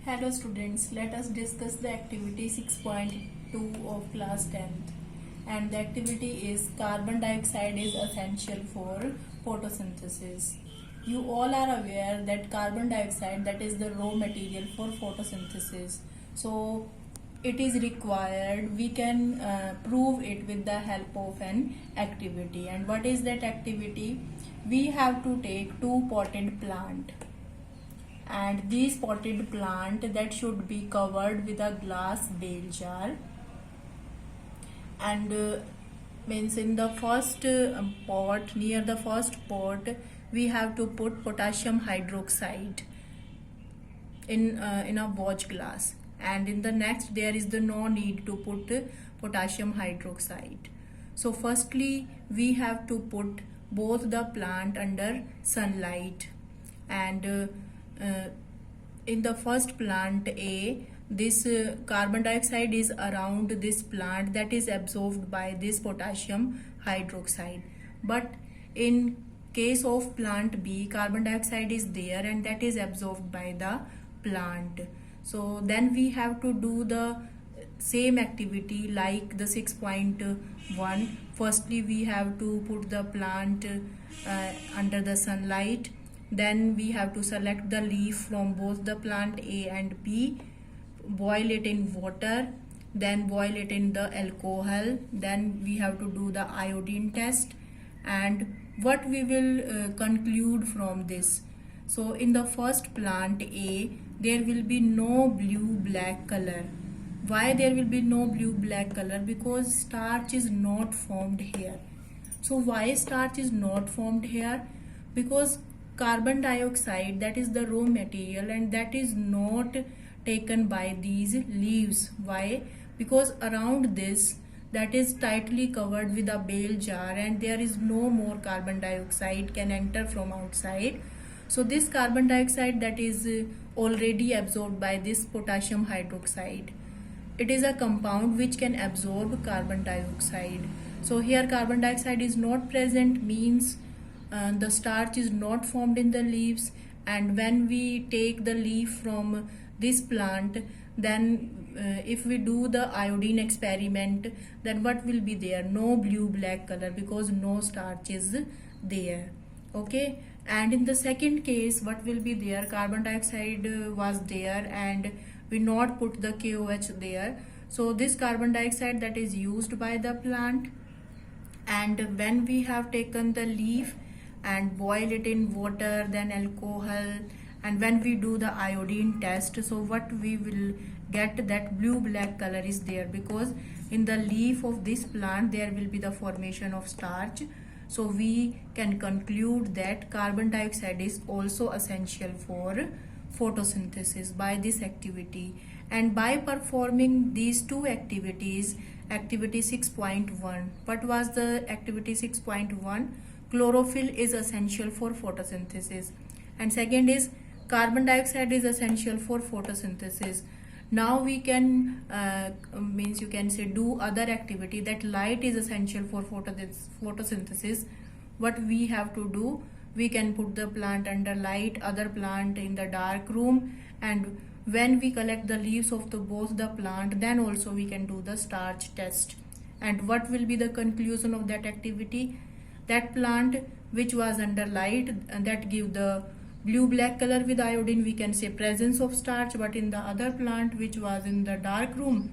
Hello students, let us discuss the activity 6.2 of class 10th, and the activity is carbon dioxide is essential for photosynthesis. You all are aware that carbon dioxide, that is the raw material for photosynthesis. So it is required, we can prove it with the help of an activity. And what is that activity? We have to take two potted plant, and these potted plant that should be covered with a glass bale jar, and means in the first pot, near the first pot we have to put potassium hydroxide in a watch glass, and in the next there is the no need to put potassium hydroxide. So firstly we have to put both the plant under sunlight, and in the first plant A, this carbon dioxide is around this plant, that is absorbed by this potassium hydroxide. But in case of plant B, carbon dioxide is there and that is absorbed by the plant. So then we have to do the same activity like the 6.1. Firstly we have to put the plant under the sunlight. Then we have to select the leaf from both the plant A and B, boil it in water, then boil it in the alcohol. Then we have to do the iodine test, and what we will conclude from this. So in the first plant A, there will be no blue black color. Why there will be no blue black color? Because starch is not formed here. So why starch is not formed here? Because carbon dioxide, that is the raw material, and that is not taken by these leaves. Why? Because around this, that is tightly covered with a bale jar, and there is no more carbon dioxide can enter from outside. So this carbon dioxide that is already absorbed by this potassium hydroxide. It is a compound which can absorb carbon dioxide. So here carbon dioxide is not present, means the starch is not formed in the leaves. And when we take the leaf from this plant, then if we do the iodine experiment, then what will be there? No blue black color, because no starch is there. Okay, and in the second case, what will be there? Carbon dioxide was there and we not put the KOH there. So this carbon dioxide that is used by the plant, and when we have taken the leaf and boil it in water, then alcohol, and when we do the iodine test, so what we will get, that blue black color is there, because in the leaf of this plant there will be the formation of starch. So we can conclude that carbon dioxide is also essential for photosynthesis by this activity. And by performing these two activities, activity 6.1, what was the activity 6.1? Chlorophyll is essential for photosynthesis, and second is carbon dioxide is essential for photosynthesis. Now we can means you can say do other activity, that light is essential for photosynthesis. What we have to do, we can put the plant under light, other plant in the dark room, and when we collect the leaves of both the plant, then also we can do the starch test. And what will be the conclusion of that activity? That plant which was under light, and that give the blue black color with iodine, we can say presence of starch. But in the other plant which was in the dark room,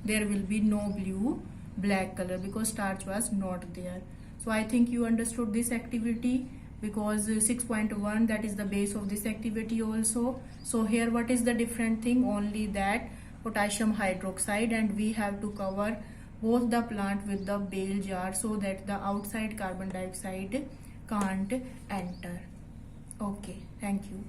there will be no blue black color, because starch was not there. So I think you understood this activity, because 6.1, that is the base of this activity also. So here what is the different thing? Only that potassium hydroxide, and we have to cover both the plant with the bale jar so that the outside carbon dioxide can't enter. Okay, thank you.